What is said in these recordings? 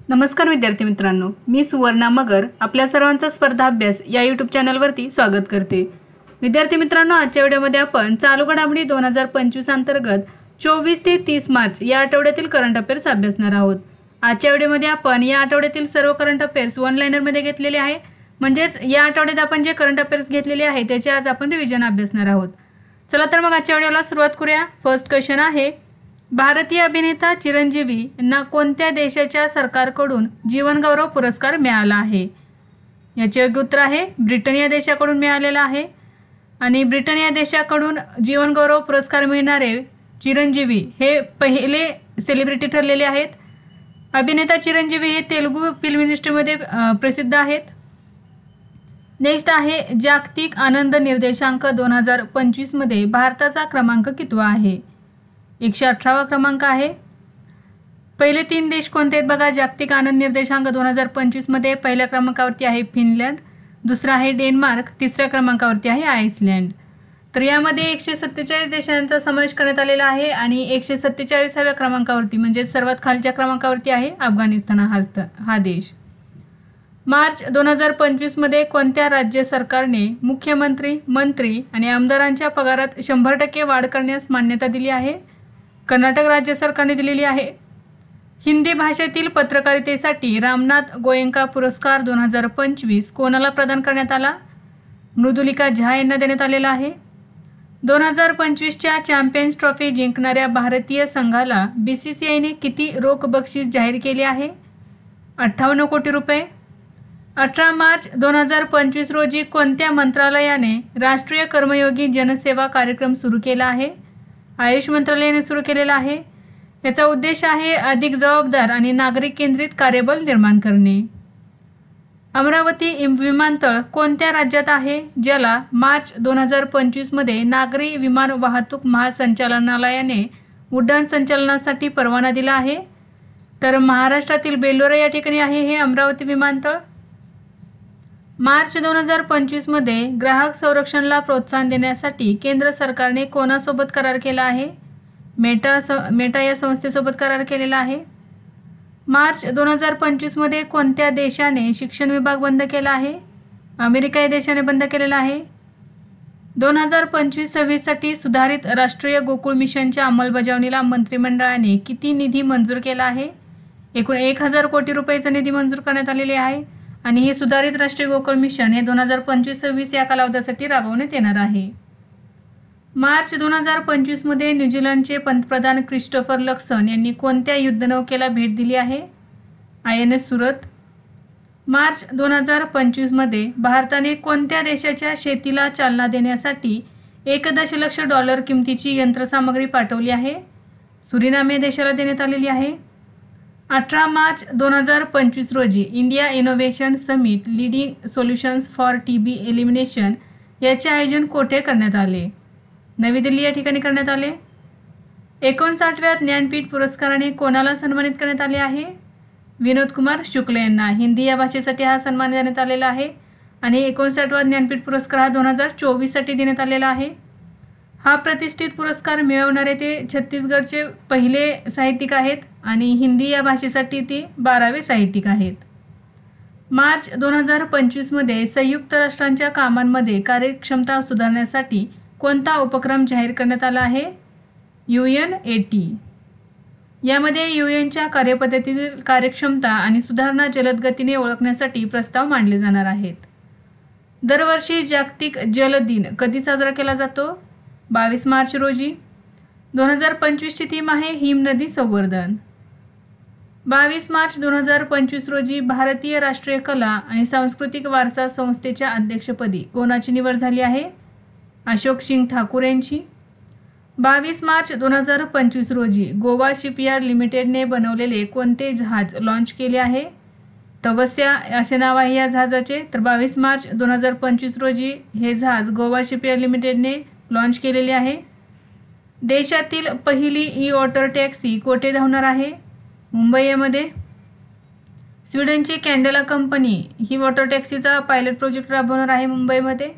नमस्कार विद्यार्थी मित्रांनो, मी सुवर्णा मगर आपल्या सर्वांचा स्पर्धा अभ्यास या यूट्यूब चॅनलवरती स्वागत करते। विद्यार्थी मित्रांनो, आजच्या व्हिडिओमध्ये आपण चालू घडामोडी 2025 अंतर्गत 24 ते 30 मार्च या आठवड्यातील करंट अफेअर्स अभ्यासणार आहोत। आजच्या व्हिडिओमध्ये आपण या आठवड्यातील सर्व करंट अफेअर्स वन लाइनर मध्ये घेतलेले आहे, म्हणजेच या आठवड्यात आपण जे करंट अफेअर्स घेतलेले आहे त्याचे आज आपण रिव्हिजन अभ्यासणार आहोत। चला तर मग आजच्या व्हिडिओला सुरुवात करूया। फर्स्ट क्वेश्चन आहे, भारतीय अभिनेता चिरंजीवी यांना कोणत्या देशाच्या सरकारकडून जीवनगौरव पुरस्कार मिळाला आहे? याचे योग्य उत्तर आहे ब्रिटन या देशाकडून मिळालेला आहे। आणि ब्रिटन या देशाकडून जीवनगौरव पुरस्कार मिळणारे चिरंजीवी हे पहिले सेलिब्रिटी ठरलेले आहेत। अभिनेता चिरंजीवी हे तेलुगू फिल्म इंडस्ट्रीमध्ये प्रसिद्ध आहेत। नेक्स्ट आहे, जागतिक आनंद निर्देशांक 2025 मध्ये भारताचा क्रमांक कितवा आहे? 118वा क्रमांक आहे। पहिले 3 देश कोणते आहेत बघा? जागतिक आनंद निर्देशांक 2025 मध्ये पहिल्या क्रमांकावरती आहे फिनलंड, दुसरा आहे डेन्मार्क, तिसऱ्या क्रमांकावरती आहे आइसलँड। तर यामध्ये 147 देशांचा समावेश करण्यात आलेला आहे आणि 147व्या क्रमांकावरती म्हणजे सर्वात खालच्या क्रमांकावरती आहे अफगाणिस्तान हा देश। मार्च 2025 मध्ये कोणत्या राज्य सरकारने मुख्यमंत्री, मंत्री आणि आमदारांच्या पगारात 100% वाढ करण्यास मान्यता दिली आहे? कर्नाटक राज्य सरकारने दिलेली आहे। हिंदी भाषेतील पत्रकारितेसाठी रामनाथ गोयंका पुरस्कार 2025 कोणाला प्रदान करण्यात आला? मृदुलिका झा यांना देण्यात आलेला आहे। 2025च्या चॅम्पियन्स ट्रॉफी जिंकणाऱ्या भारतीय संघाला BCCIने किती रोख बक्षीस जाहीर केले आहे? 58 कोटी रुपये। 18 मार्च 2025 रोजी कोणत्या मंत्रालयाने राष्ट्रीय कर्मयोगी जनसेवा कार्यक्रम सुरू केला आहे? आयुष मंत्रालयाने सुरू केलेला आहे। याचा उद्देश आहे अधिक जबाबदार आणि नागरिक केंद्रित कार्यबल निर्माण करणे। अमरावती विमानतळ कोणत्या राज्यात आहे, ज्याला मार्च 2025 मध्ये नागरी विमान वाहतूक महासंचालनालयाने उड्डाण संचालनासाठी परवाना दिला आहे? तर महाराष्ट्रातील बेल्लोरा या ठिकाणी आहे हे अमरावती विमानतळ। मार्च 2025 मध्ये ग्राहक संरक्षणाला प्रोत्साहन देण्यासाठी केंद्र सरकारने कोणासोबत करार केला आहे? मेटा या संस्थेसोबत करार केलेला आहे। मार्च 2025 मध्ये कोणत्या देशाने शिक्षण विभाग बंद केला आहे? अमेरिका या देशाने बंद केलेला आहे। 2025-26 साठी सुधारित राष्ट्रीय गोकुळ मिशनच्या अंमलबजावणीला मंत्रिमंडळाने किती निधी मंजूर केला आहे? एकूण 1000 कोटी रुपयाचा निधी मंजूर करण्यात आलेले आहे आणि हे सुधारित राष्ट्रीय गोकुळ मिशन हे 2025-26 या कालावधीसाठी राबवण्यात येणार आहे। मार्च 2025 मध्ये न्यूझीलंडचे पंतप्रधान क्रिस्टोफर लक्सन यांनी कोणत्या युद्धनौकेला भेट दिली आहे? INS सुरत। मार्च 2025 मध्ये भारताने कोणत्या देशाच्या शेतीला चालना देण्यासाठी $1 दशलक्ष किमतीची यंत्रसामग्री पाठवली आहे? सुरिनाम या देशाला देण्यात आलेली आहे। 18 मार्च 2025 रोजी India innovation summit leading solutions for TB elimination याचे आयोजन कोठे करण्यात आले? नवी दिल्ली या ठिकाणी करण्यात आले। 59व्या ज्ञानपीठ पुरस्काराने कोणाला सन्मानित करण्यात आले आहे? विनोद कुमार शुक्ल यांना हिंदी या भाषेसाठी हा सन्मान देण्यात आलेला आहे आणि 59वा ज्ञानपीठ पुरस्कार हा 2024 साठी देण्यात आलेला आहे। हा प्रतिष्ठित पुरस्कार मिळवणारे ते छत्तीसगडचे पहिले साहित्यिक आहेत आणि हिंदी या भाषेसाठी ते 12वे साहित्यिक आहेत। मार्च 2025 मध्ये संयुक्त राष्ट्रांच्या कामांमध्ये कार्यक्षमता सुधारण्यासाठी कोणता उपक्रम जाहीर करण्यात आला आहे? UNAT। यामध्ये UNच्या कार्यपद्धतीतील कार्यक्षमता आणि सुधारणा जलद गतीने ओळखण्यासाठी प्रस्ताव मांडले जाणार आहेत। दरवर्षी जागतिक जल दिन कधी साजरा केला जातो? 22 मार्च रोजी। 2025 ची थीम आहे हिमनदी संवर्धन। 22 मार्च 2025 रोजी भारतीय राष्ट्रीय कला आणि सांस्कृतिक वारसा संस्थेच्या अध्यक्षपदी कोणाची निवड झाली आहे? अशोक सिंग ठाकूर यांची। 22 मार्च 2025 रोजी गोवा शिपयार्ड लिमिटेडने बनवलेले कोणते जहाज लॉन्च केले आहे? तवस्या असे नाव आहे या जहाजाचे। तर 22 मार्च 2025 रोजी हे जहाज गोवा शिपयार्ड लिमिटेडने लॉन्च केलेले आहे। देशातील पहिली ई-वॉटर टॅक्सी कोठे धावणार आहे? मुंबईमध्ये। स्वीडनची कॅन्डेला कंपनी ही वॉटर टॅक्सीचा पायलट प्रोजेक्ट राबवणार आहे मुंबईमध्ये।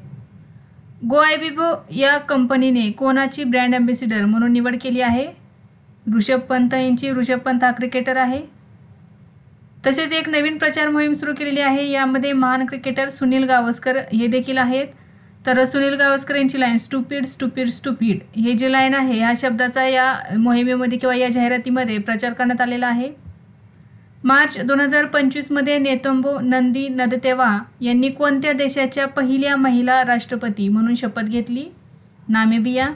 गोआयबिबो या कंपनीने कोणाची ब्रँड अँबॅसिडर म्हणून निवड केली आहे? ऋषभ पंत यांची। ऋषभ पंत हा क्रिकेटर आहे। तसेच एक नवीन प्रचार मोहीम सुरू केलेली आहे. यामध्ये महान क्रिकेटर सुनील गावस्कर हे देखील आहेत. तर सुनील गावस्कर यांची लाईन स्टुपिड स्टुपिड स्टुपिड हे जे लाईन आहे ह्या शब्दाचा या मोहिमेमध्ये किंवा या जाहिरातीमध्ये प्रचार करण्यात आलेला आहे. मार्च 2025 मध्ये नेतुम्बो नंदी नदतेवा यांनी कोणत्या देशाच्या पहिल्या महिला राष्ट्रपती म्हणून शपथ घेतली? नामिबिया.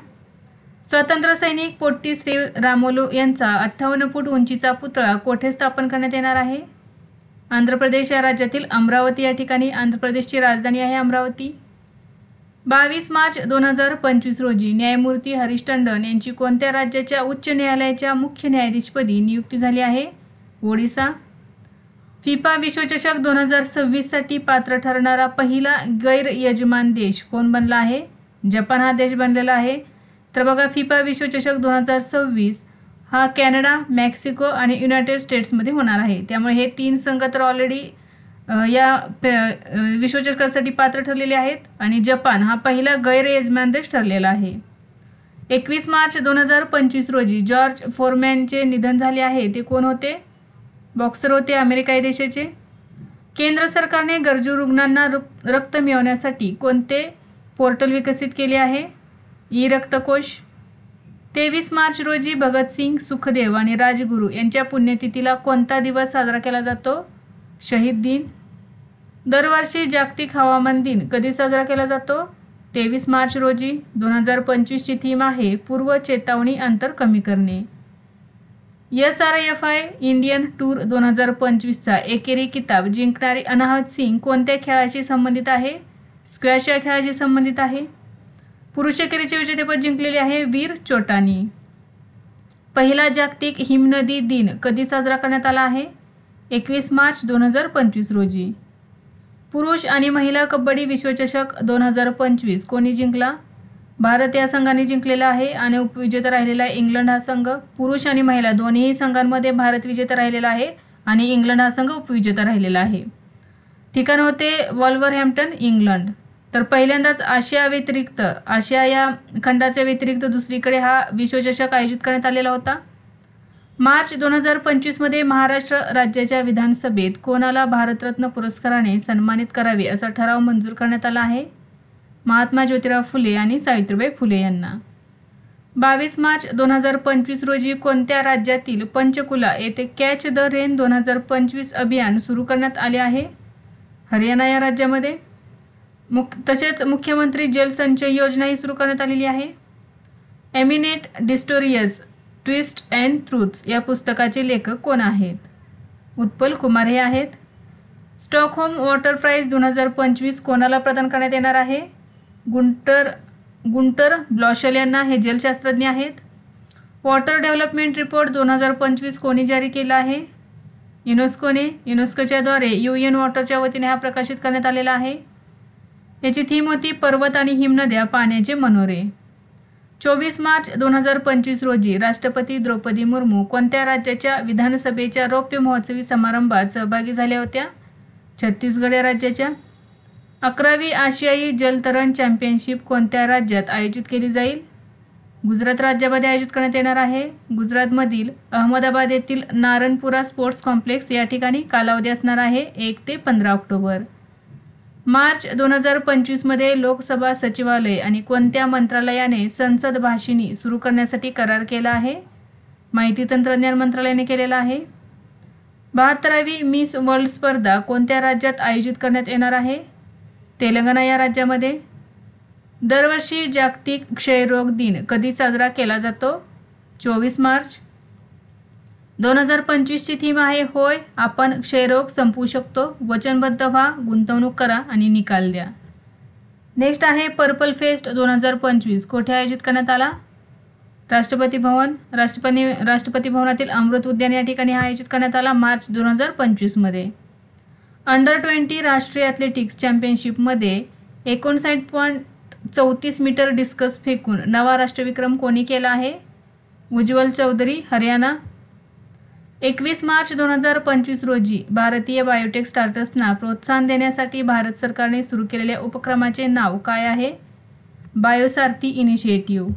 स्वातंत्र्य सैनिक पोट्टी श्रीरामुलू यांचा 58 फूट उंचीचा पुतळा कोठे स्थापन करण्यात येणार आहे? आंध्र प्रदेश या राज्यातील अमरावती या ठिकाणी. आंध्र प्रदेशची राजधानी आहे अमरावती. 22 मार्च 2025 रोजी न्यायमूर्ती हरीश टंडन यांची कोणत्या राज्याच्या उच्च न्यायालयाच्या मुख्य न्यायाधीशपदी नियुक्ती झाली आहे? ओडिसा. फिफा विश्वचषक 2026 साठी पात्र ठरणारा पहिला गैर यजमान देश कोण बनला आहे? जपान हा देश बनलेला आहे. तर बघा, फिफा विश्वचषक 2026 हा कॅनडा, मेक्सिको आणि युनायटेड स्टेट्समध्ये होणार आहे. त्यामुळे हे 3 संघ तर ऑलरेडी या विश्वचषकासाठी पात्र ठरलेले आहेत आणि जपान हा पहिला गैर यजमान देश ठरलेला आहे. 21 मार्च 2025 रोजी जॉर्ज फोरमॅनचे निधन झाले आहे. ते कोण होते? बॉक्सर होते, अमेरिका देशाचे. केंद्र सरकारने गरजू रुग्णांना रक्त मिळवण्यासाठी कोणते पोर्टल विकसित केले आहे? ई रक्तकोश. 23 मार्च रोजी भगतसिंग, सुखदेव आणि राजगुरू यांच्या पुण्यतिथीला कोणता दिवस साजरा केला जातो? शहीद दिन. दरवर्षी जागतिक हवामान दिन कधी साजरा केला जातो? 23 मार्च रोजी. 2025 ची थीम आहे पूर्व चेतावणी अंतर कमी करणे. SRFI इंडियन टूर 2025चा एकेरी किताब जिंकणारी अनाहत सिंग कोणत्या खेळाशी संबंधित आहे? स्क्वॅश या खेळाशी संबंधित आहे. पुरुष एकेरीचे विजेतेपद जिंकलेले आहे वीर चोटानी. पहिला जागतिक हिमनदी दिन कधी साजरा करण्यात आला आहे? 21 मार्च 2025 रोजी. पुरुष आणि महिला कबड्डी विश्वचषक 2025 कोणी जिंकला? भारत या संघाने जिंकलेला आहे आणि उपविजेता राहिलेला आहे इंग्लंड हा संघ. पुरुष आणि महिला दोन्ही संघांमध्ये भारत विजेता राहिलेला आहे आणि इंग्लंड हा संघ उपविजेता राहिलेला आहे. ठिकाण होते वॉल्व्हरहॅम्प्टन, इंग्लंड. तर पहिल्यांदाच आशिया या खंडाच्या व्यतिरिक्त दुसरीकडे हा विश्वचषक आयोजित करण्यात आलेला होता. मार्च 2025 मध्ये महाराष्ट्र राज्याच्या विधानसभेत कोणाला भारतरत्न पुरस्काराने सन्मानित करावे असा ठराव मंजूर करण्यात आला आहे? महात्मा ज्योतिराव फुले आणि सावित्रीबाई फुले यांना. 22 मार्च 2025 रोजी कोणत्या राज्यातील पंचकुला येथे कॅच द रेन 2025 अभियान सुरू करण्यात आले आहे? हरियाणा या राज्यामध्ये. तसेच मुख्यमंत्री जलसंचय योजना ही सुरू करण्यात आलेली आहे. एमिनेट डिस्टोरियस ट्विस्ट अँड ट्रूथ्स या पुस्तकाचे लेखक कोण आहेत? उत्पल कुमार हे आहेत. स्टॉकहोम वॉटर प्राइज 2025 कोणाला प्रदान करण्यात येणार आहे? गुंटर ब्लॉशल यांना. हे जलशास्त्रज्ञ आहेत. वॉटर डेव्हलपमेंट रिपोर्ट 2025 कोणी जारी केला आहे? युनेस्कोने. युनेस्कोच्या द्वारे UN वॉटरच्या वतीने हा प्रकाशित करण्यात आलेला आहे. याची थीम होती पर्वत आणि हिमनद्या पाण्याचे मनोरे. 24 मार्च 2025 रोजी राष्ट्रपती द्रौपदी मुर्मू कोणत्या राज्याच्या विधानसभेच्या रौप्य महोत्सवी समारंभात सहभागी झाल्या होत्या? छत्तीसगड या राज्याच्या. 11वी आशियाई जलतरण चॅम्पियनशिप कोणत्या राज्यात आयोजित केली जाईल? गुजरात राज्यामध्ये आयोजित करण्यात येणार आहे. गुजरातमधील अहमदाबाद येथील नारणपुरा स्पोर्ट्स कॉम्प्लेक्स या ठिकाणी. कालावधी असणार आहे 1 ते 15 ऑक्टोबर. मार्च 2025 मध्ये लोकसभा सचिवालय आणि कोणत्या मंत्रालयाने संसद भाषिणी सुरू करण्यासाठी करार केला आहे? माहिती तंत्रज्ञान मंत्रालयाने केलेला आहे. 72वी मिस वर्ल्ड स्पर्धा कोणत्या राज्यात आयोजित करण्यात येणार आहे? तेलंगणा या राज्यामध्ये. दरवर्षी जागतिक क्षयरोग दिन कधी साजरा केला जातो? 24 मार्च. 2025 ची थीम आहे होय आपण क्षयरोग संपवू शकतो. वचनबद्ध व्हा, गुंतवणूक करा आणि निकाल द्या. नेक्स्ट आहे पर्पल फेस्ट 2025 कोठे आयोजित करण्यात आला? राष्ट्रपती भवन. राष्ट्रपती भवनातील अमृत उद्यान या ठिकाणी हा आयोजित करण्यात आला मार्च 2025 मध्ये. अंडर 20 राष्ट्रीय ॲथलेटिक्स चॅम्पियनशिपमध्ये 59.34 मीटर डिस्कस फेकून नवा राष्ट्रविक्रम कोणी केला आहे? उज्ज्वल चौधरी, हरियाणा. 21 मार्च 2025 रोजी भारतीय बायोटेक स्टार्टअप्सना प्रोत्साहन देण्यासाठी भारत सरकारने सुरू केलेल्या उपक्रमाचे नाव काय आहे? बायोसारथी इनिशिएटिव्ह.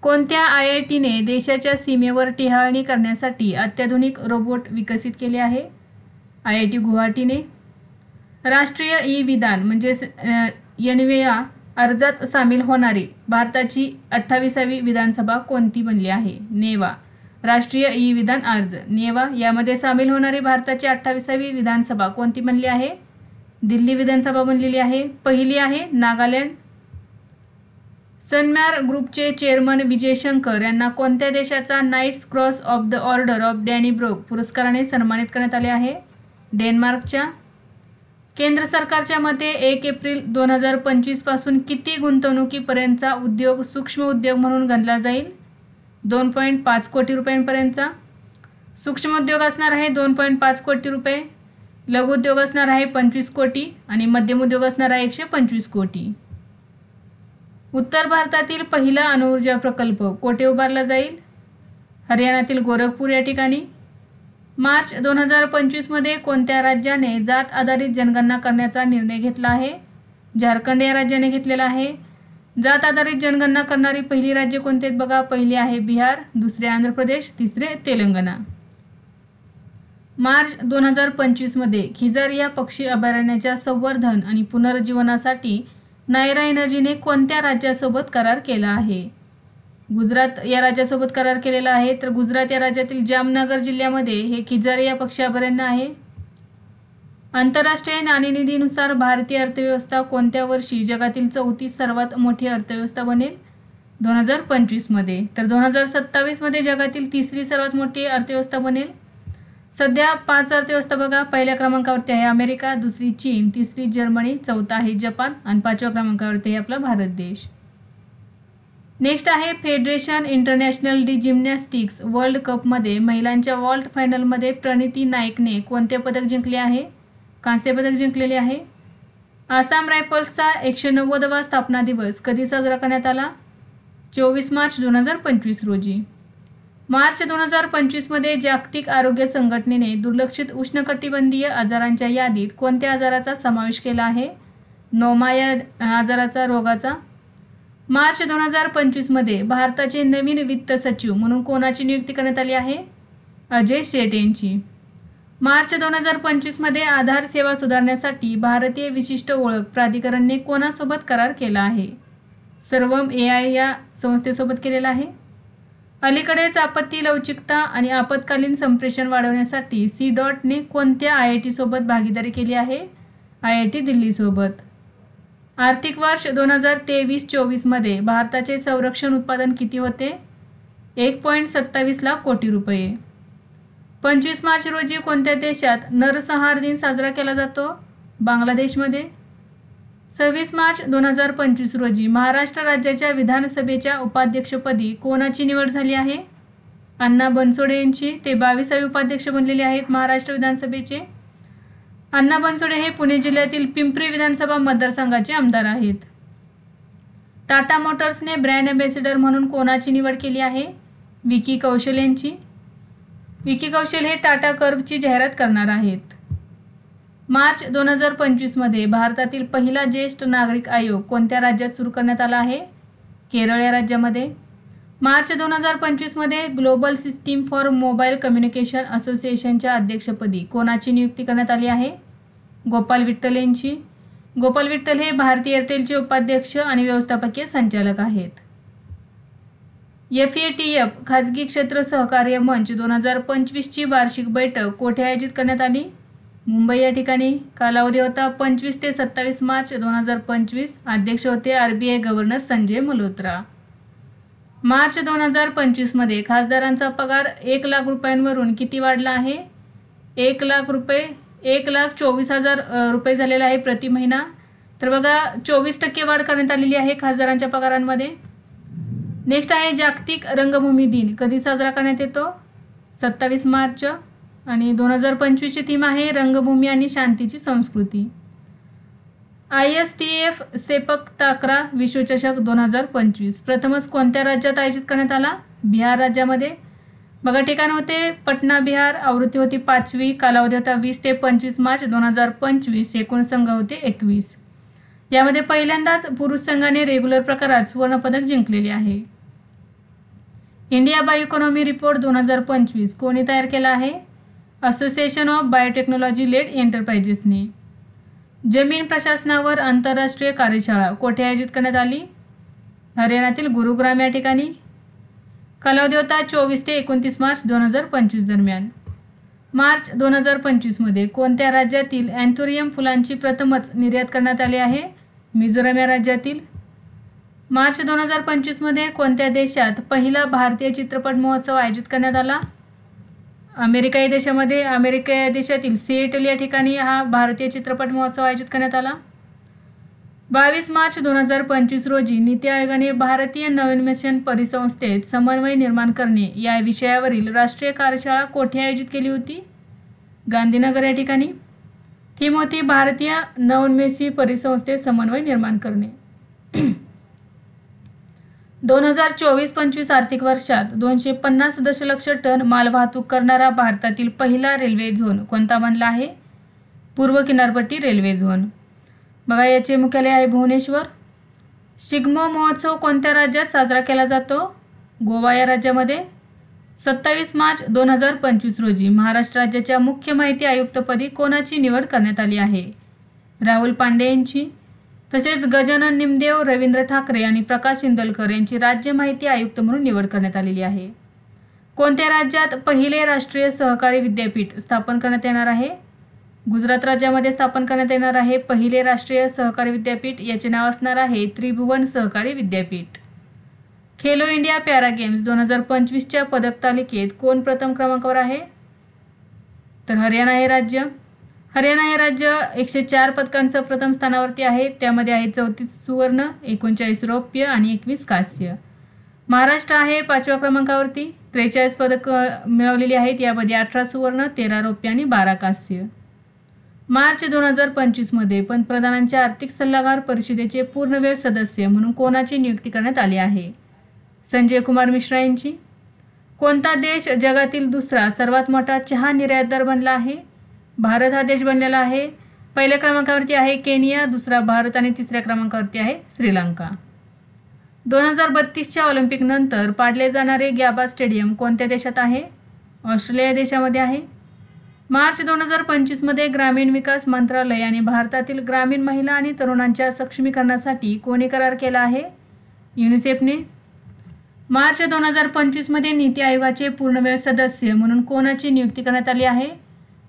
कोणत्या IITने देशाच्या सीमेवर टिहाळणी करण्यासाठी अत्याधुनिक रोबोट विकसित केले आहे? IIT गुवाहाटीने. राष्ट्रीय ई विधान म्हणजेच NVA अर्जात सामील होणारी भारताची 28वी विधानसभा कोणती बनली आहे? नेवा. राष्ट्रीय ई विधान अर्ज नेवा यामध्ये सामील होणारी भारताची 28वी विधानसभा कोणती बनली आहे? दिल्ली विधानसभा बनलेली आहे. पहिली आहे नागालँड. सनमॅर ग्रुपचे चेअरमन विजय शंकर यांना कोणत्या देशाचा nights cross of the order of Danny broke पुरस्काराने सन्मानित करण्यात आले आहे? डेन्मार्कच्या. केंद्र सरकारच्या मते 1 एप्रिल 2025 पासून किती गुंतवणुकीपर्यंतचा उद्योग सूक्ष्म उद्योग म्हणून गणला जाईल? 2.5 कोटी रुपयांपर्यंतचा. सूक्ष्म उद्योग असणार आहे 2.5 कोटी रुपये, लघु उद्योग असणार आहे 25 कोटी आणि मध्यम उद्योग असणार आहे 125 कोटी. उत्तर भारतातील पहिला अणुऊर्जा प्रकल्प कोठे उभारला जाईल? हरियाणातील गोरखपूर या ठिकाणी. मार्च 2025 मध्ये कोणत्या राज्याने जात आधारित जनगणना करण्याचा निर्णय घेतला आहे? झारखंड या राज्याने घेतलेला आहे. जात आधारित जनगणना करणारी पहिली राज्य कोणते आहेत बघा? पहिली आहे बिहार, दुसरे आंध्र प्रदेश, तिसरे तेलंगणा. मार्च 2025 मध्ये खिजारिया पक्षी अभयारण्याच्या संवर्धन आणि पुनरुज्जीवनासाठी नायरा एनर्जीने कोणत्या राज्यासोबत करार केला आहे? गुजरात या राज्यासोबत करार केलेला आहे. तर गुजरात या राज्यातील जामनगर जिल्ह्यामध्ये हे खिजारिया पक्षी अभयारण्य आहे. आंतरराष्ट्रीय नाणेनिधीनुसार भारतीय अर्थव्यवस्था कोणत्या वर्षी जगातील 4थी सर्वात मोठी अर्थव्यवस्था बनेल? 2025 मध्ये. तर 2027 मध्ये जगातील 3री सर्वात मोठी अर्थव्यवस्था बनेल. सध्या 5 अर्थव्यवस्था बघा. पहिल्या क्रमांकावरती आहे अमेरिका, दुसरी चीन, तिसरी जर्मनी, चौथा आहे जपान आणि 5व्या क्रमांकावरती आहे आपला भारत देश. नेक्स्ट आहे federation international D gymnastics world कपमध्ये महिलांच्या वॉल्ट फायनलमध्ये प्रणिती नाईकने कोणते पदक जिंकले आहे? कांस्य पदक जिंकलेले आहे. आसाम रायफल्सचा 190वा स्थापना दिवस कधी साजरा करण्यात आला? 24 मार्च 2025 रोजी. मार्च 2025 मध्ये जागतिक आरोग्य संघटनेने दुर्लक्षित उष्णकटिबंधीय आजारांच्या यादीत कोणत्या आजाराचा समावेश केला आहे? नोमा या आजाराचा रोगाचा. मार्च 2025 मध्ये भारताचे नवीन वित्त सचिव म्हणून कोणाची नियुक्ती करण्यात आली आहे? अजय सेठ यांची. मार्च 2025 मध्ये आधार सेवा सुधारण्यासाठी भारतीय विशिष्ट ओळख प्राधिकरणने कोणासोबत करार केला आहे? सर्वम AI या संस्थेसोबत केलेला आहे. अलीकडेच आपत्ती लवचिकता आणि आपत्कालीन संप्रेषण वाढवण्यासाठी C.ने कोणत्या IIT सोबत भागीदारी केली आहे? IIT दिल्ली सोबत. आर्थिक वर्ष 2023-24 मध्ये भारताचे संरक्षण उत्पादन किती होते? 1.27 लाख कोटी रुपये. 25 मार्च रोजी कोणत्या देशात नरसंहार दिन साजरा केला जातो? बांगलादेशमध्ये. 26 मार्च 2025 रोजी महाराष्ट्र राज्याच्या विधानसभेच्या उपाध्यक्षपदी कोणाची निवड झाली आहे? अण्णा बनसोडे यांची. ते 22वे उपाध्यक्ष बनलेले आहेत महाराष्ट्र विधानसभेचे. अण्णा बनसोडे हे पुणे जिल्ह्यातील पिंपरी विधानसभा मतदारसंघाचे आमदार आहेत. टाटा मोटर्सने ब्रँड अँबॅसेडर म्हणून कोणाची निवड केली आहे? विकी कौशल यांची. विकी कौशल हे टाटा कर्वची जाहिरात करणार आहेत. मार्च 2025 मध्ये भारतातील पहिला ज्येष्ठ नागरिक आयोग कोणत्या राज्यात सुरू करण्यात आला आहे? केरळ या राज्यामध्ये. मार्च 2025 मध्ये global system for mobile communication असोसिएशनच्या अध्यक्षपदी कोणाची नियुक्ती करण्यात आली आहे? गोपाल विठ्ठल यांची. गोपाल विठ्ठल हे भारती एअरटेलचे उपाध्यक्ष आणि व्यवस्थापकीय संचालक आहेत. FATF खाजगी क्षेत्र सहकार्य मंच 2025 ची वार्षिक बैठक कोठे आयोजित करण्यात आली? मुंबई या ठिकाणी. कालावधी होता 25 ते 27 मार्च 2025. अध्यक्ष होते RBI गव्हर्नर संजय मल्होत्रा. मार्च 2025 मध्ये खासदारांचा पगार 1 लाख रुपयांवरून किती वाढला आहे? 1 लाख रुपये 1,24,000 रुपये झालेला आहे प्रति महिना. तर बघा 24% वाढ करण्यात आलेली आहे खासदारांच्या पगारांमध्ये. नेक्स्ट आहे जागतिक रंगभूमी दिन कधी साजरा करण्यात येतो? 27 मार्च. आणि 2025 ची थीम आहे रंगभूमी आणि शांतीची संस्कृती. ISTF सेपक टाकरा विश्वचषक 2025 प्रथमच कोणत्या राज्यात आयोजित करण्यात आला? बिहार राज्यामध्ये. बघा ठिकाण होते पटना बिहार. आवृत्ती होती 5वी. कालावधी होता 20 ते 25 मार्च 2025. एकूण संघ होते 21. यामध्ये पहिल्यांदाच पुरुष संघाने रेग्युलर प्रकारात सुवर्णपदक जिंकलेले आहे. इंडिया बायो इकॉनॉमी रिपोर्ट 2025 कोणी तयार केला आहे? असोसिएशन ऑफ बायोटेक्नॉलॉजी लेड एंटरप्राइजेसने. जमीन प्रशासनावर आंतरराष्ट्रीय कार्यशाळा कोठे आयोजित करण्यात आली? हरियाणातील गुरुग्राम या ठिकाणी. कालावधी होता 24 ते 29 मार्च 2025 दरम्यान. मार्च 2025 मध्ये कोणत्या राज्यातील अँथोरियम फुलांची प्रथमच निर्यात करण्यात आली आहे? मिझोरम या राज्यातील. मार्च 2025 मध्ये कोणत्या देशात पहिला भारतीय चित्रपट महोत्सव आयोजित करण्यात आला? अमेरिका या देशामध्ये. अमेरिका या देशातील सिएटल या ठिकाणी हा भारतीय चित्रपट महोत्सव आयोजित करण्यात आला. 22 मार्च 2025 रोजी नीती आयोगाने भारतीय नवोन्मेषण परिसंस्थेत समन्वय निर्माण करणे या विषयावरील राष्ट्रीय कार्यशाळा कोठे आयोजित केली होती? गांधीनगर या ठिकाणी. थीम होती भारतीय नवोन्मेषी परिसंस्थेत समन्वय निर्माण करणे. 2024-25 आर्थिक वर्षात 250 दशलक्ष टन मालवाहतूक करणारा भारतातील पहिला रेल्वे झोन कोणता बनला आहे? पूर्व किनारपट्टी रेल्वे झोन. बघा, याचे मुख्यालय आहे भुवनेश्वर. शिग्मो महोत्सव कोणत्या राज्यात साजरा केला जातो? गोवा या राज्यामध्ये. 27 मार्च 2025 रोजी महाराष्ट्र राज्याच्या मुख्य माहिती आयुक्तपदी कोणाची निवड करण्यात आली आहे? राहुल पांडे यांची. तसेच गजानन निमदेव, रवींद्र ठाकरे आणि प्रकाश इंदलकर यांची राज्य माहिती आयुक्त म्हणून निवड करण्यात आलेली आहे. कोणत्या राज्यात पहिले राष्ट्रीय सहकारी विद्यापीठ स्थापन करण्यात येणार आहे? गुजरात राज्यामध्ये स्थापन करण्यात येणार आहे पहिले राष्ट्रीय सहकारी विद्यापीठ. याचे नाव असणार आहे त्रिभुवन सहकारी विद्यापीठ. खेलो इंडिया पॅरा गेम्स 2025च्या पदक तालिकेत कोण प्रथम क्रमांकावर आहे? तर हरियाणा हे राज्य. हरियाणा हे राज्य 104 पदकांसह प्रथम स्थानावरती आहे. त्यामध्ये आहे 34 सुवर्ण, 39 रौप्य आणि 21 कांस्य. महाराष्ट्र आहे 5व्या क्रमांकावरती. 43 पदक मिळवलेली आहेत. यामध्ये 18 सुवर्ण, 13 रौप्य आणि 12 कांस्य. मार्च 2025 मध्ये पंतप्रधानांच्या आर्थिक सल्लागार परिषदेचे पूर्णवेळ सदस्य म्हणून कोणाची नियुक्ती करण्यात आली आहे? संजय कुमार मिश्रा यांची. कोणता देश जगातील दुसरा सर्वात मोठा चहा निर्यातदार बनला आहे? भारत हा देश बनलेला आहे. पहिल्या क्रमांकावरती आहे केनिया, दुसरा भारत आणि तिसऱ्या क्रमांकावरती आहे श्रीलंका. 2032च्या ऑलिम्पिक नंतर पाडले जाणारे गॅबा स्टेडियम कोणत्या देशात आहे? ऑस्ट्रेलिया देशामध्ये आहे. मार्च 2025 मध्ये ग्रामीण विकास मंत्रालय आणि भारतातील ग्रामीण महिला आणि तरुणांच्या सक्षमीकरणासाठी कोणी करार केला आहे? युनिसेफने. मार्च 2025 मध्ये नीती आयोगाचे पूर्णवेळ सदस्य म्हणून कोणाची नियुक्ती करण्यात आली आहे?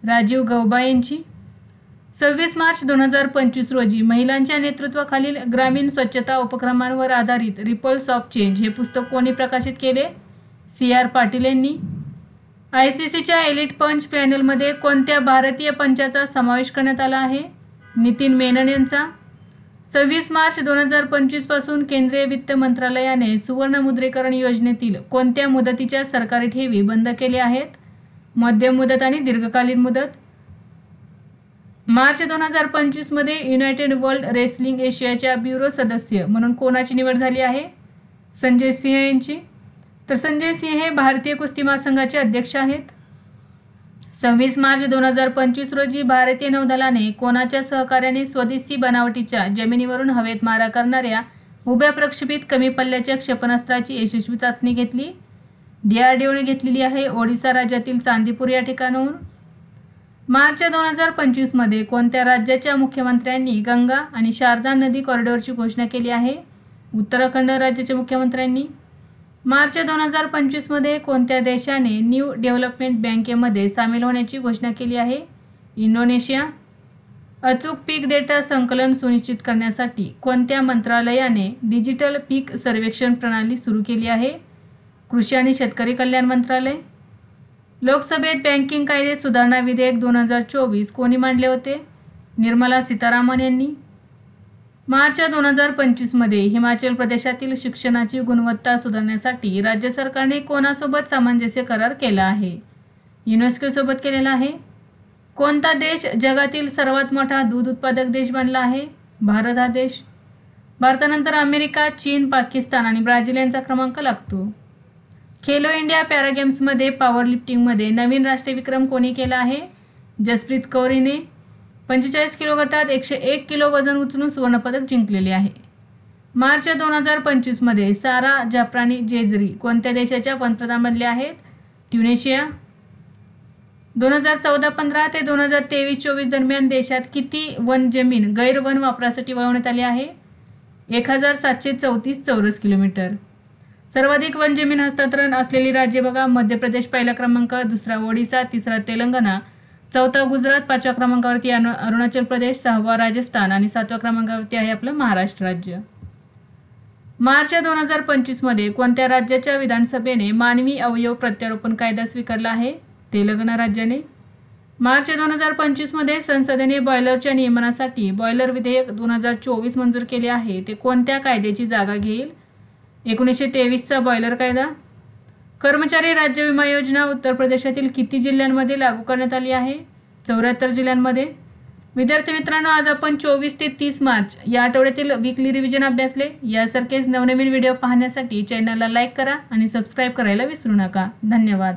राजीव गौबा यांची. 26 मार्च 2025 रोजी महिलांच्या नेतृत्वाखालील ग्रामीण स्वच्छता उपक्रमांवर आधारित रिपल्स ऑफ चेंज हे पुस्तक कोणी प्रकाशित केले? CR पाटील यांनी. ICCच्या एलिट पंच पॅनलमध्ये कोणत्या भारतीय पंचाचा समावेश करण्यात आला आहे? नितीन मेनन यांचा. 26 मार्च 2025 पासून केंद्रीय वित्त मंत्रालयाने सुवर्ण मुद्रीकरण योजनेतील कोणत्या मुदतीच्या सरकारी ठेवी बंद केल्या आहेत? मध्यम मुदत आणि दीर्घकालीन मुदत. मार्च 2025 मध्ये युनायटेड वर्ल्ड रेसलिंग एशियाच्या ब्युरो सदस्य म्हणून कोणाची निवड झाली आहे? संजय सिंह यांची. तर संजय सिंह हे भारतीय कुस्ती महासंघाचे अध्यक्ष आहेत. 26 मार्च 2025 रोजी भारतीय नौदलाने कोणाच्या सहकार्याने स्वदेशी बनावटीच्या जमिनीवरून हवेत मारा करणाऱ्या उभ्या प्रक्षेपित कमी पल्ल्याच्या क्षेपणास्त्राची यशस्वी चाचणी घेतली? DRDOने घेतलेली आहे ओडिशा राज्यातील चांदीपूर या ठिकाणाहून. मार्च 2025 मध्ये कोणत्या राज्याच्या मुख्यमंत्र्यांनी गंगा आणि शारदा नदी कॉरिडॉरची घोषणा केली आहे? उत्तराखंड राज्याच्या मुख्यमंत्र्यांनी. मार्च 2025 मध्ये कोणत्या देशाने न्यू डेव्हलपमेंट बँकेमध्ये सामील होण्याची घोषणा केली आहे? इंडोनेशिया. अचूक पीक डेटा संकलन सुनिश्चित करण्यासाठी कोणत्या मंत्रालयाने डिजिटल पीक सर्वेक्षण प्रणाली सुरू केली आहे? कृषी आणि शेतकरी कल्याण मंत्रालय. लोकसभेत बँकिंग कायदे सुधारणा विधेयक 2024 कोणी मांडले होते? निर्मला सीतारामन यांनी. मार्च 2025 मध्ये हिमाचल प्रदेशातील शिक्षणाची गुणवत्ता सुधारण्यासाठी राज्य सरकारने कोणासोबत सामंजस्य करार केला आहे? युनेस्को सोबत केलेला आहे. कोणता देश जगातील सर्वात मोठा दूध उत्पादक देश बनला आहे? भारत हा देश. भारतानंतर अमेरिका, चीन, पाकिस्तान आणि ब्राझील यांचा क्रमांक लागतो. खेलो इंडिया पॅरा गेम्समध्ये पॉवर लिफ्टिंगमध्ये नवीन राष्ट्रीय विक्रम कोणी केला आहे? जसप्रीत कौर हिने 45 किलो गटात 101 किलो वजन उचलून सुवर्णपदक जिंकलेले आहे. मार्च 2025 मध्ये सारा जाफ्रानी जेजरी कोणत्या देशाच्या पंतप्रधान बनल्या आहेत? ट्युनिशिया. 2014-15 ते 2023-24 दरम्यान देशात किती वन जमीन गैरवन वापरासाठी वळवण्यात आली आहे? 1734 चौरस किलोमीटर. सर्वाधिक वन जमीन हस्तांतरण असलेली राज्य बघा, मध्य प्रदेश पहिला क्रमांक, दुसरा ओडिसा, तिसरा तेलंगणा, चौथा गुजरात, पाचव्या क्रमांकावरती अरुणाचल प्रदेश, सहावा राजस्थान आणि सातव्या क्रमांकावरती आहे आपलं महाराष्ट्र राज्य. मार्च 2025 मध्ये कोणत्या राज्याच्या विधानसभेने मानवी अवयव प्रत्यारोपण कायदा स्वीकारला आहे? तेलंगणा राज्याने. मार्च 2025 मध्ये संसदेने बॉयलरच्या नियमनासाठी बॉयलर विधेयक 2024 मंजूर केले आहे. ते कोणत्या कायद्याची जागा घेईल? 1923चा बॉयलर कायदा. कर्मचारी राज्य विमा योजना उत्तर प्रदेशातील किती जिल्ह्यांमध्ये लागू करण्यात आली आहे? 74 जिल्ह्यांमध्ये. विद्यार्थी मित्रांनो, आज आपण 24 ते 30 मार्च या आठवड्यातील वीकली रिव्हिजन अभ्यासले. यासारखेच नवनवीन व्हिडिओ पाहण्यासाठी चॅनलला लाईक करा आणि सबस्क्राईब करायला विसरू नका. धन्यवाद.